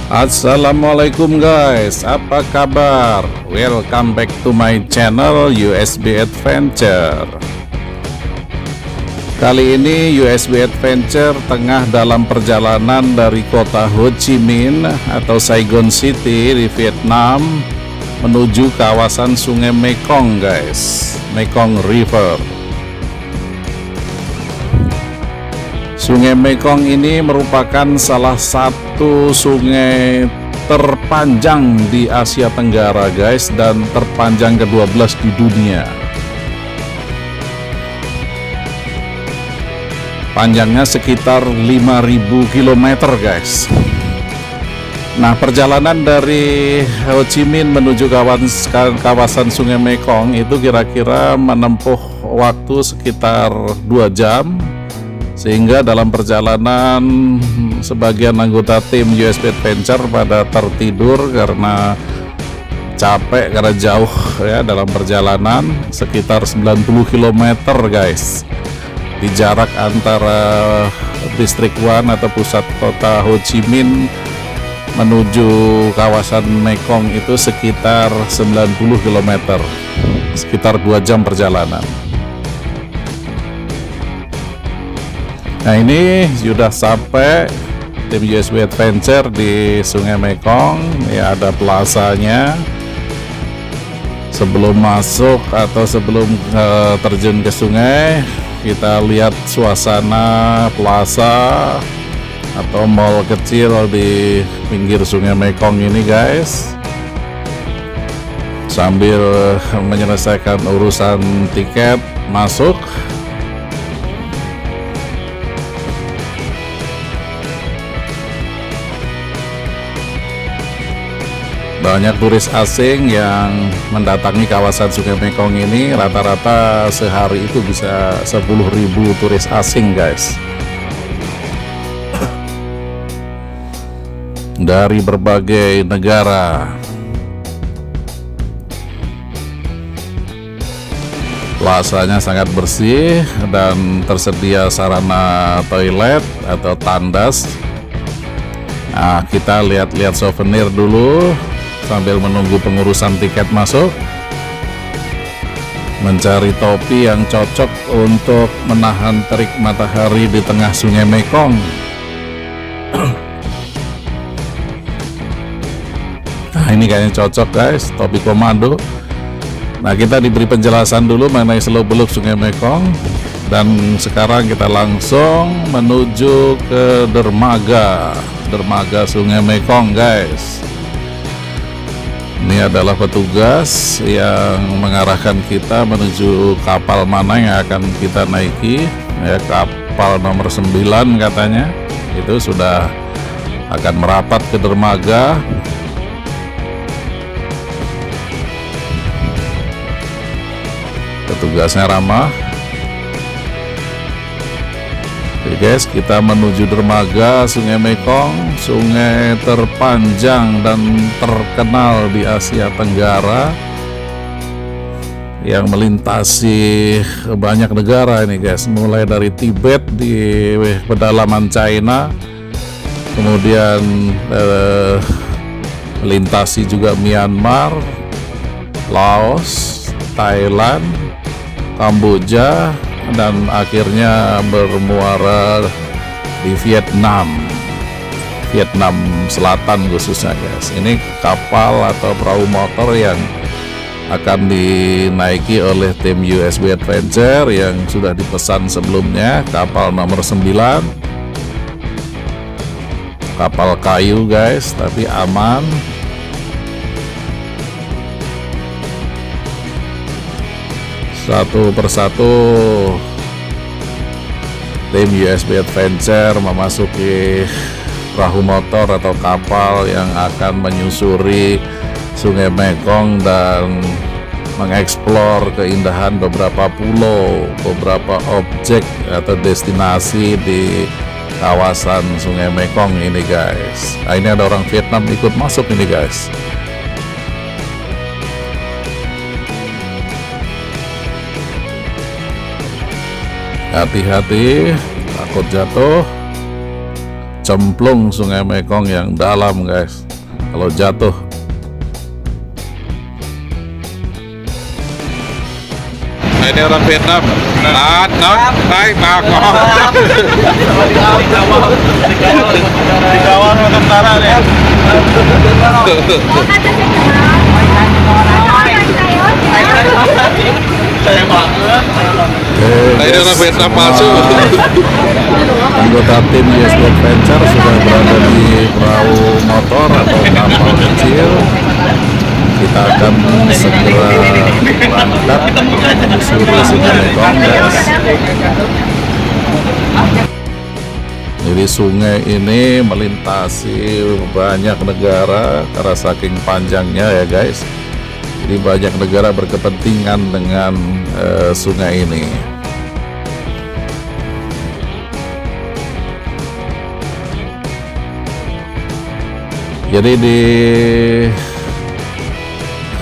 Assalamualaikum guys, apa kabar? Welcome back to my channel USB Adventure. Kali ini USB Adventure tengah dalam perjalanan dari kota Ho Chi Minh atau Saigon City di Vietnam menuju kawasan Sungai Mekong guys, Mekong River. Sungai Mekong ini merupakan salah satu sungai terpanjang di Asia Tenggara guys, dan terpanjang ke-12 di dunia. Panjangnya sekitar 5.000 km guys. Nah, perjalanan dari Ho Chi Minh menuju kawasan Sungai Mekong itu kira-kira menempuh waktu sekitar 2 jam. Sehingga dalam perjalanan sebagian anggota tim USB Adventure pada tertidur karena capek, karena jauh ya dalam perjalanan sekitar 90 km guys. Di jarak antara District 1 atau pusat kota Ho Chi Minh menuju kawasan Mekong itu sekitar 90 km, sekitar 2 jam perjalanan. Nah, ini sudah sampai tim USB Adventure di Sungai Mekong. Ya, ada plasanya. Sebelum masuk atau sebelum terjun ke sungai, kita lihat suasana plaza atau mall kecil di pinggir Sungai Mekong ini guys, sambil menyelesaikan urusan tiket masuk. Banyak turis asing yang mendatangi kawasan Sungai Mekong ini. Rata-rata sehari itu bisa 10.000 turis asing guys, dari berbagai negara. Plazanya sangat bersih dan tersedia sarana toilet atau tandas. Nah, kita lihat-lihat souvenir dulu sambil menunggu pengurusan tiket masuk, mencari topi yang cocok untuk menahan terik matahari di tengah Sungai Mekong. Nah, ini kayaknya cocok guys, topi komando. Nah, kita diberi penjelasan dulu mengenai seluk-beluk Sungai Mekong, dan sekarang kita langsung menuju ke dermaga Sungai Mekong guys. Ini adalah petugas yang mengarahkan kita menuju kapal mana yang akan kita naiki ya, kapal nomor 9 katanya. Itu sudah akan merapat ke dermaga. Petugasnya ramah. Oke guys, kita menuju dermaga Sungai Mekong, sungai terpanjang dan terkenal di Asia Tenggara yang melintasi banyak negara ini guys, mulai dari Tibet di pedalaman China, kemudian melintasi juga Myanmar, Laos, Thailand, Kamboja, dan akhirnya bermuara di Vietnam Selatan khususnya guys. Ini kapal atau perahu motor yang akan dinaiki oleh tim USB Adventure yang sudah dipesan sebelumnya, kapal nomor 9. Kapal kayu guys, tapi aman. Satu persatu tim USB Adventure memasuki perahu motor atau kapal yang akan menyusuri Sungai Mekong dan mengeksplor keindahan beberapa pulau, beberapa objek atau destinasi di kawasan Sungai Mekong ini guys. Nah, ini ada orang Vietnam ikut masuk ini guys. Hati-hati, takut jatuh, cemplung Sungai Mekong yang dalam guys kalau jatuh. Nah, ini orang Vietnam. Naik Makong. Dikawal sama tentara nih. Saya banget. Nah, ini orang Vietnam palsu. Anggota tim Yes Adventure sudah berada di perahu motor atau kapal kecil. Kita akan segera berangkat menyusuri Sungai Mekong guys. Jadi sungai ini melintasi banyak negara karena saking panjangnya ya guys. Jadi banyak negara berkepentingan dengan sungai ini. Jadi di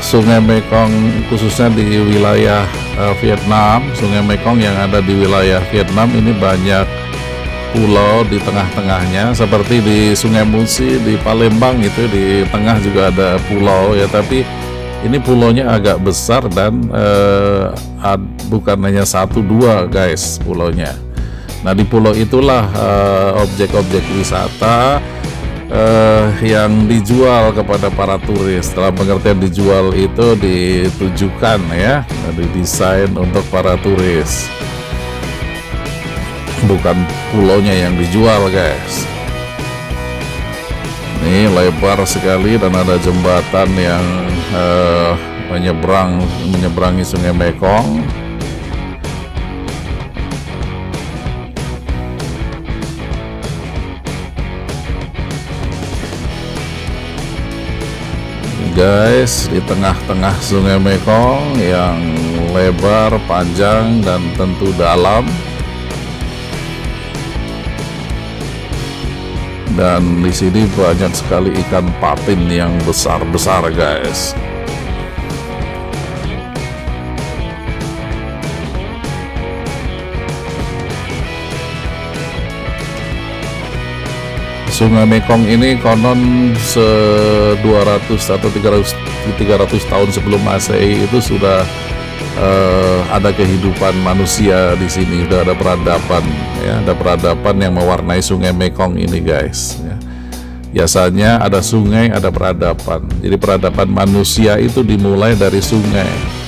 Sungai Mekong khususnya di wilayah Vietnam, Sungai Mekong yang ada di wilayah Vietnam ini banyak pulau di tengah-tengahnya, seperti di Sungai Musi di Palembang itu di tengah juga ada pulau ya, tapi ini pulaunya agak besar dan bukan hanya satu dua guys pulaunya. Nah di pulau itulah objek-objek wisata yang dijual kepada para turis. Dalam pengertian dijual itu ditujukan ya, didesain untuk para turis, bukan pulaunya yang dijual guys. Ini lebar sekali dan ada jembatan yang menyeberangi Sungai Mekong. Guys, di tengah-tengah Sungai Mekong yang lebar, panjang, dan tentu dalam. Dan di sini banyak sekali ikan patin yang besar-besar, guys. Sungai Mekong ini konon 200 atau 300 tahun sebelum Masehi itu sudah ada kehidupan manusia di sini, sudah ada peradaban ya, ada peradaban yang mewarnai Sungai Mekong ini guys ya. Biasanya ada sungai, ada peradaban. Jadi peradaban manusia itu dimulai dari sungai.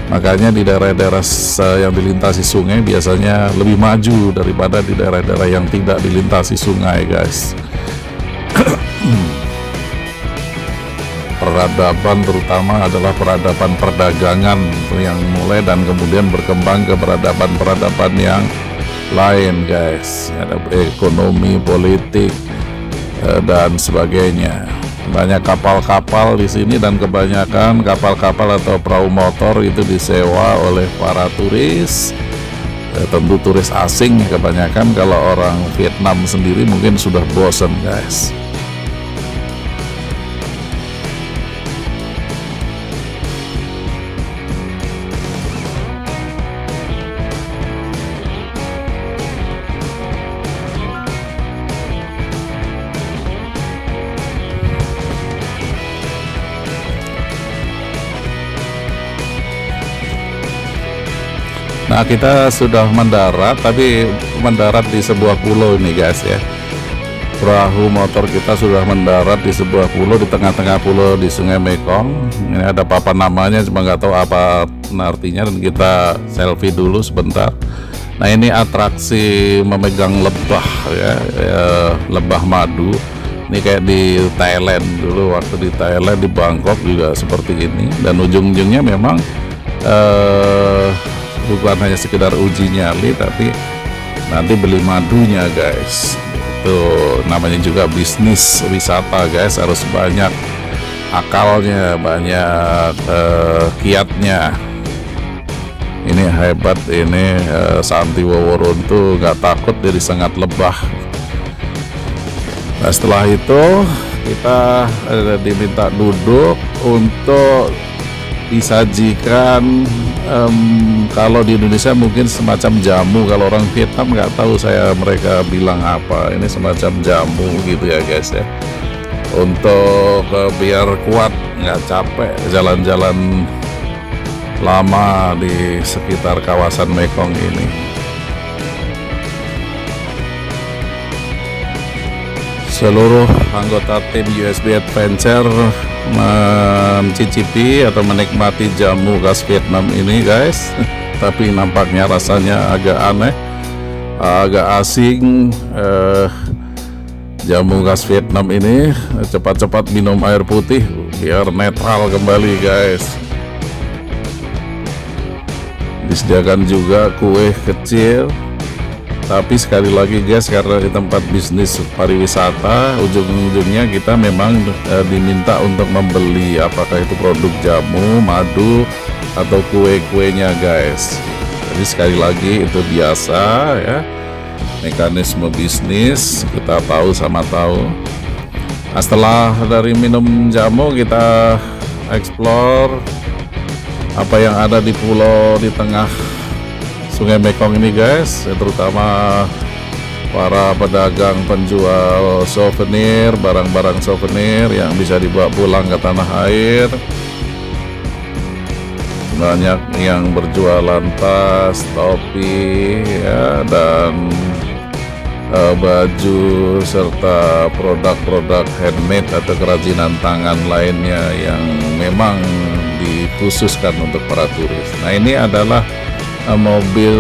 Makanya di daerah-daerah yang dilintasi sungai biasanya lebih maju daripada di daerah-daerah yang tidak dilintasi sungai guys. Peradaban terutama adalah peradaban perdagangan yang mulai dan kemudian berkembang ke peradaban-peradaban yang lain guys. Ada ekonomi, politik, dan sebagainya. Banyak kapal-kapal di sini dan kebanyakan kapal-kapal atau perahu motor itu disewa oleh para turis. Tentu turis asing kebanyakan, kalau orang Vietnam sendiri mungkin sudah bosan guys. Nah, kita sudah mendarat, tapi mendarat di sebuah pulau ini guys ya. Perahu motor kita sudah mendarat di sebuah pulau, di tengah-tengah pulau di Sungai Mekong. Ini ada papan namanya, cuma nggak tahu apa artinya, dan kita selfie dulu sebentar. Nah, ini atraksi memegang lebah ya, lebah madu. Ini kayak di Thailand dulu, waktu di Thailand, di Bangkok juga seperti ini. Dan ujung-ujungnya memang bukan hanya sekedar uji nyali, tapi nanti beli madunya guys. Itu namanya juga bisnis wisata guys, harus banyak akalnya, banyak kiatnya. Ini hebat ini, Santi Woworuntu nggak takut dia disengat lebah. Nah, setelah itu kita diminta duduk untuk disajikan kalau di Indonesia mungkin semacam jamu, kalau orang Vietnam nggak tahu saya mereka bilang apa. Ini semacam jamu gitu ya guys ya, untuk biar kuat, nggak capek jalan-jalan lama di sekitar kawasan Mekong ini. Seluruh anggota tim USB Adventure mencicipi atau menikmati jamu khas Vietnam ini guys. Tapi nampaknya rasanya agak aneh, agak asing. Jamu khas Vietnam ini, cepat-cepat minum air putih biar netral kembali guys. Disediakan juga kue kecil. Tapi sekali lagi guys, karena di tempat bisnis pariwisata, ujung-ujungnya kita memang diminta untuk membeli, apakah itu produk jamu, madu, atau kue-kuenya guys. Jadi sekali lagi itu biasa ya, mekanisme bisnis, kita tahu sama tahu. Nah, setelah dari minum jamu, kita explore apa yang ada di pulau di tengah Sungai Mekong ini guys, terutama para pedagang penjual souvenir, barang-barang souvenir yang bisa dibawa pulang ke tanah air. Banyak yang berjualan tas, topi ya, dan baju serta produk-produk handmade atau kerajinan tangan lainnya yang memang dikhususkan untuk para turis. Nah, ini adalah mobil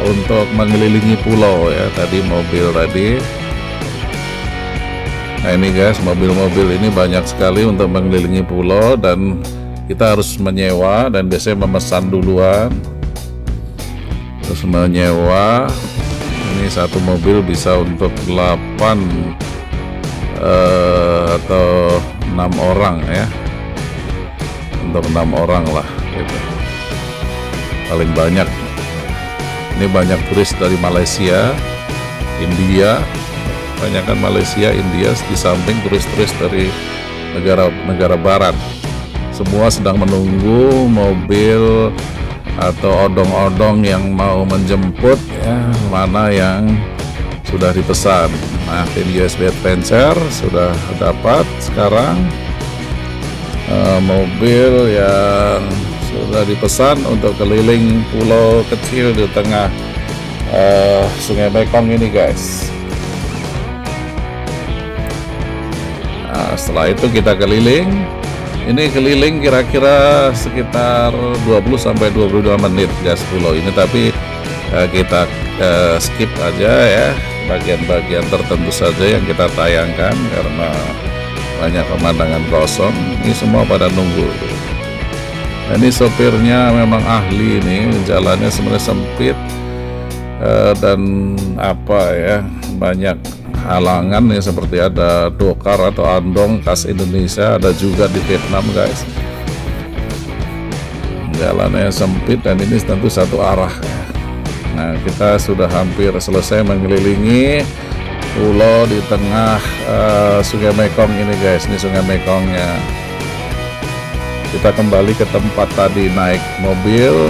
untuk mengelilingi pulau ya, tadi mobil tadi. Nah ini guys, mobil-mobil ini banyak sekali untuk mengelilingi pulau, dan kita harus menyewa, dan biasanya memesan duluan terus menyewa. Ini satu mobil bisa untuk 8 atau 6 orang ya, untuk 6 orang lah gitu. Paling banyak ini banyak turis dari Malaysia, India, banyak kan Malaysia, India, di samping turis-turis dari negara barat. Semua sedang menunggu mobil atau odong-odong yang mau menjemput ya, mana yang sudah dipesan. Nah, tim USB Adventure sudah dapat sekarang mobil yang sudah dipesan untuk keliling pulau kecil di tengah Sungai Mekong ini guys. Nah, setelah itu kita keliling. Ini keliling kira-kira sekitar 20-22 menit guys pulau ini, tapi kita skip aja ya bagian-bagian tertentu saja yang kita tayangkan karena banyak pemandangan kosong. Ini semua pada nunggu. Nah, ini sopirnya memang ahli, ini jalannya sebenarnya sempit dan apa ya, banyak halangan ya, seperti ada dokar atau andong khas Indonesia, ada juga di Vietnam guys. Jalannya sempit dan ini tentu satu arah. Nah, kita sudah hampir selesai mengelilingi pulau di tengah Sungai Mekong ini guys. Ini Sungai Mekongnya. Kita kembali ke tempat tadi naik mobil,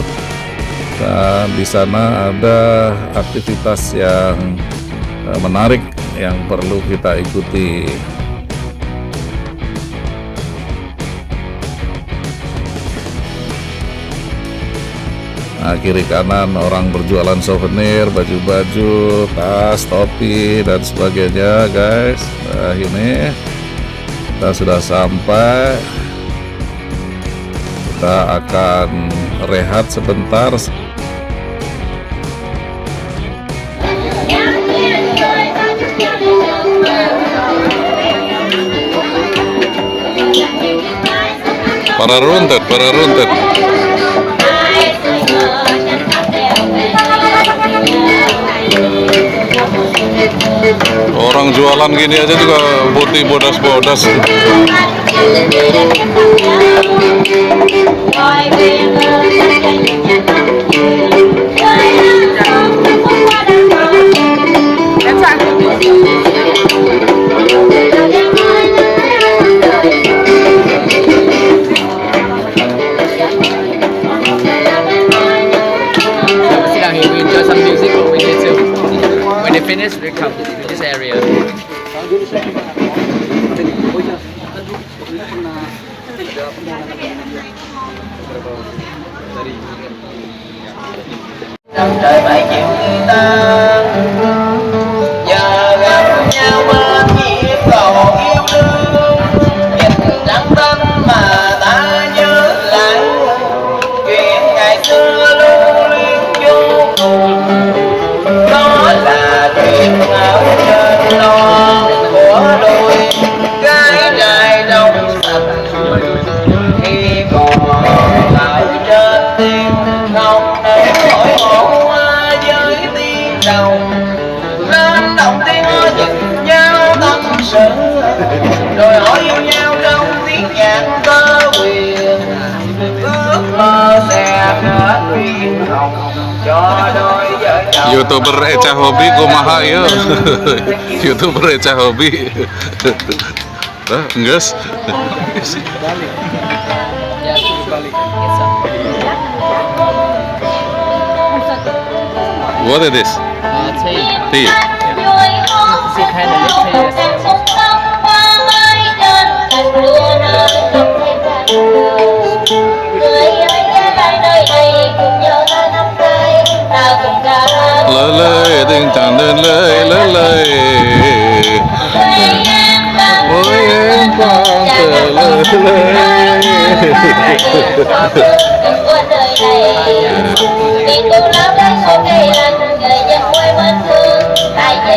dan di sana ada aktivitas yang menarik yang perlu kita ikuti. Nah, kiri kanan orang berjualan souvenir, baju-baju, tas, topi, dan sebagainya guys. Nah, ini kita sudah sampai. Kita akan rehat sebentar. Para runtet. Orang jualan gini aja juga putih bodas-bodas. foreigners will come to this area. Năm trời bảy chiều người ta giờ gặp nhau bên nhịp cầu yêu đương, nhìn trắng tinh mà ta nhớ lại chuyện ngày xưa lưu luyến vô cùng. Đó là chuyện ở trên non của đôi gái trai trong sạch khi còn lại trên tiên không để mỗi ngọn hoa với tiếng đồng lên động tiếng nói nhìn nhau tâm sự rồi hỏi yêu nhau trong tiếng nhạc tơ quyền ước mơ sẽ kết duyên hồng cho đôi vợ chồng. YouTuber Eca Hobi kumaha ya. YouTuber Eca Hobi. Guys. What is this? Tea. Tea. See kind of tea. Lơ lơi tình chẳng đơn lời lơ lời. Ôi em quang tờ lơ lời.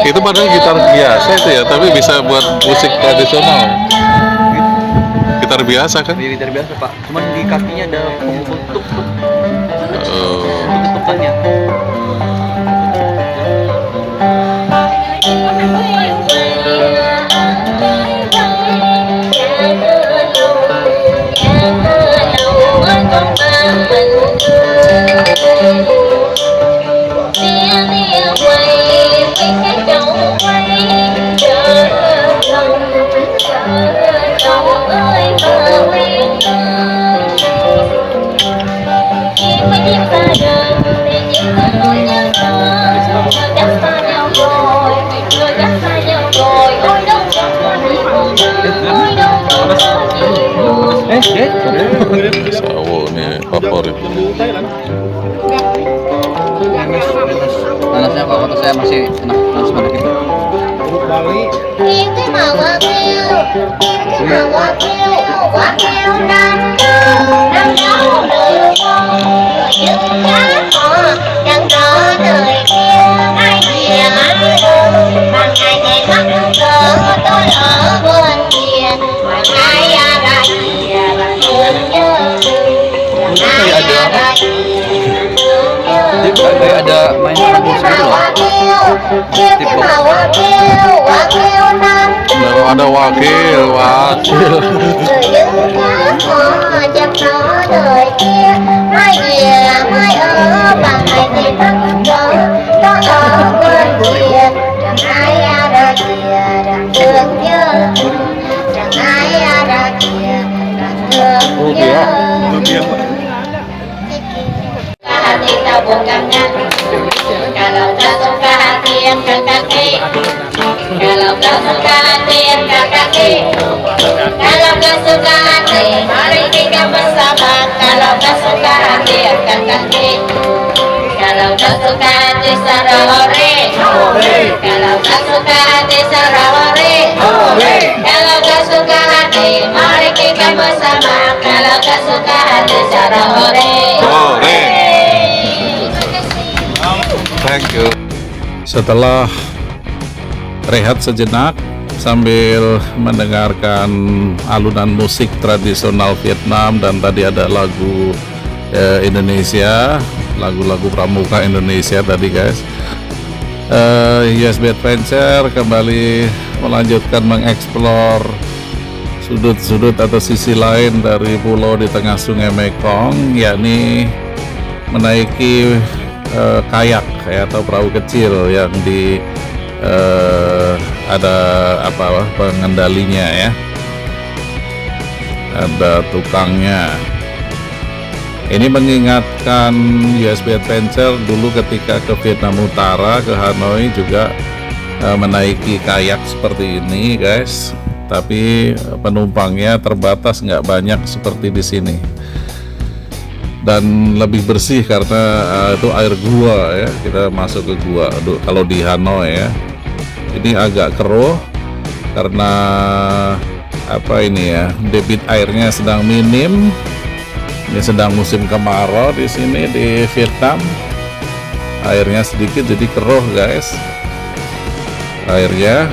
Itu padahal gitar biasa itu ya, tapi bisa buat musik tradisional. Gitar biasa kan? Gitar biasa Pak, cuman di kakinya ada pemukul tuk tuk. Oh. Tukannya. Sawo nih favorit. Panasnya Pak, waktu saya masih enak panas banget gitu. Kayak ada main lagu gitu loh. Baru ada wakil. Hati tak bukan kalau tak suka hati yang ke kaki, kalau tak suka hati yang ke kaki, kalau tak suka hati mari kita bersama, kalau tak suka hati yang ke kaki, kalau tak suka hati sarawari, kalau tak suka hati sarawari, kalau tak suka hati mari kita bersama, kalau tak suka hati sarawari. Thank you. Setelah rehat sejenak sambil mendengarkan alunan musik tradisional Vietnam dan tadi ada lagu Indonesia, lagu-lagu pramuka Indonesia tadi guys. USB Adventure kembali melanjutkan mengeksplor sudut-sudut atau sisi lain dari pulau di tengah Sungai Mekong, yakni menaiki kayak atau perahu kecil yang ada pengendalinya ya, ada tukangnya. Ini mengingatkan USB Adventure dulu ketika ke Vietnam Utara, ke Hanoi juga menaiki kayak seperti ini guys, tapi penumpangnya terbatas, nggak banyak seperti di sini, dan lebih bersih karena itu air gua ya, kita masuk ke gua. Kalau di Hanoi ya, ini agak keruh karena apa ini ya, debit airnya sedang minim. Ini sedang musim kemarau di sini di Vietnam, airnya sedikit jadi keruh guys airnya.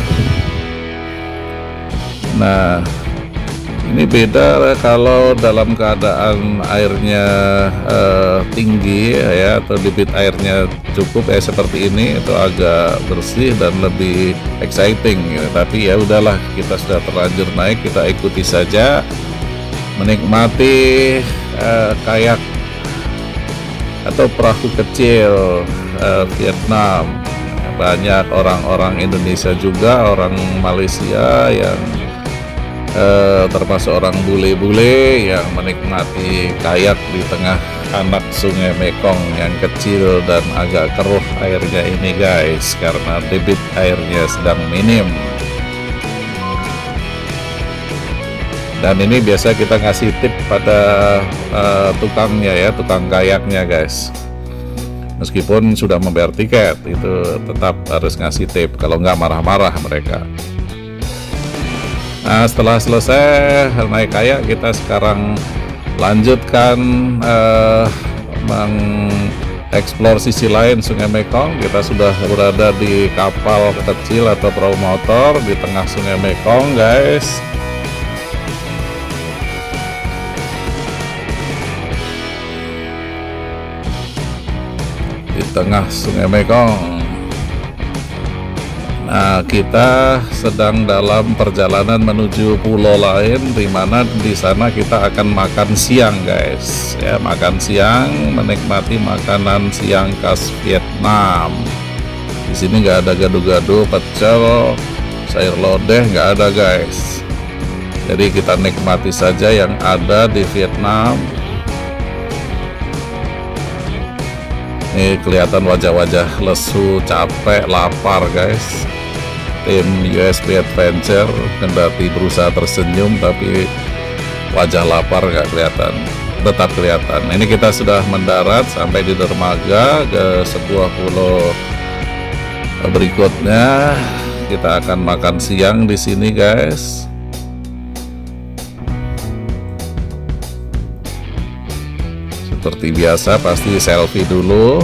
Nah, ini beda kalau dalam keadaan airnya tinggi ya, atau debit airnya cukup ya seperti ini, itu agak bersih dan lebih exciting gitu. Tapi ya udahlah, kita sudah terlanjur naik, kita ikuti saja, menikmati kayak atau perahu kecil Vietnam. Banyak orang-orang Indonesia juga, orang Malaysia yang termasuk orang bule-bule yang menikmati kayak di tengah anak sungai Mekong yang kecil dan agak keruh airnya ini guys, karena debit airnya sedang minim. Dan ini biasa kita ngasih tip pada tukangnya ya, tukang kayaknya guys. Meskipun sudah membayar tiket, itu tetap harus ngasih tip, kalau nggak marah-marah mereka. Nah, setelah selesai naik kayak, kita sekarang lanjutkan mengeksplor sisi lain Sungai Mekong. Kita sudah berada di kapal kecil atau perahu motor di tengah Sungai Mekong guys. Di tengah Sungai Mekong. Nah, kita sedang dalam perjalanan menuju pulau lain, di mana di sana kita akan makan siang guys. Ya, makan siang, menikmati makanan siang khas Vietnam. Di sini nggak ada gado-gado, pecel, sayur lodeh, nggak ada guys. Jadi kita nikmati saja yang ada di Vietnam. Ini kelihatan wajah-wajah lesu, capek, lapar guys. Tim USB Adventure kendati berusaha tersenyum, tapi wajah lapar nggak kelihatan, tetap kelihatan. Ini kita sudah mendarat sampai di dermaga ke sebuah pulau berikutnya. Kita akan makan siang di sini guys. Seperti biasa pasti selfie dulu.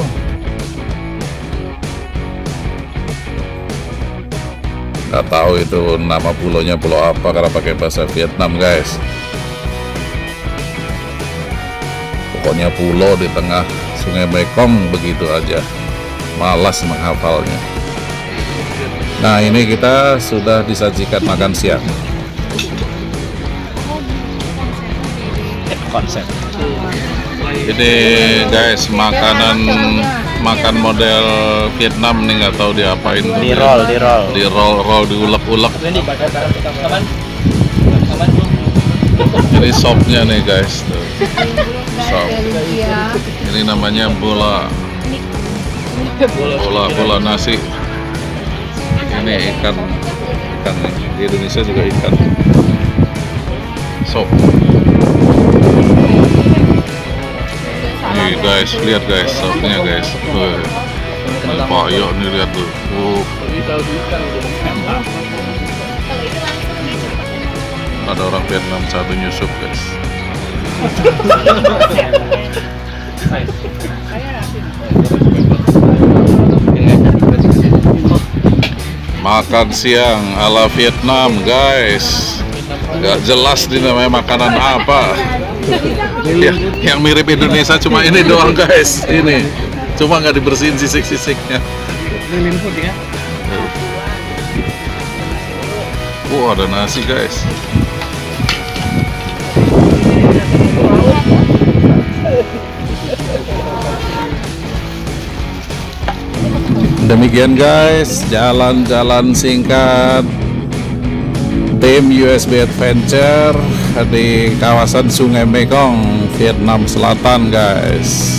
Nggak tahu itu nama pulaunya pulau apa karena pakai bahasa Vietnam guys. Pokoknya pulau di tengah Sungai Mekong begitu aja, malas menghafalnya. Nah, ini kita sudah disajikan makan siang. Konsep. Ini guys, makan model Vietnam nih, nggak tahu diapain. Di roll, diulek-ulek. Ini sopnya nih guys, tuh. Sop. Ini namanya bola nasi. Ini ikan di Indonesia juga ikan. Sop. Nih guys, lihat guys, sopnya guys. Payok nih, lihat tuh. Ada orang Vietnam satu nyusup guys. Makan siang ala Vietnam guys. Gak jelas ini namanya makanan apa. Ya, yang mirip Indonesia cuma ini doang guys. Ini cuma nggak dibersihin sisik-sisiknya. Ada nasi guys. Demikian guys, jalan-jalan singkat tim USB Adventure di kawasan Sungai Mekong, Vietnam Selatan guys.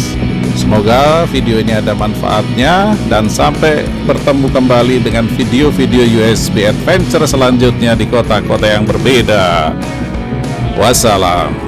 Semoga video ini ada manfaatnya, dan sampai bertemu kembali dengan video-video USB adventure selanjutnya di kota-kota yang berbeda. Wassalam.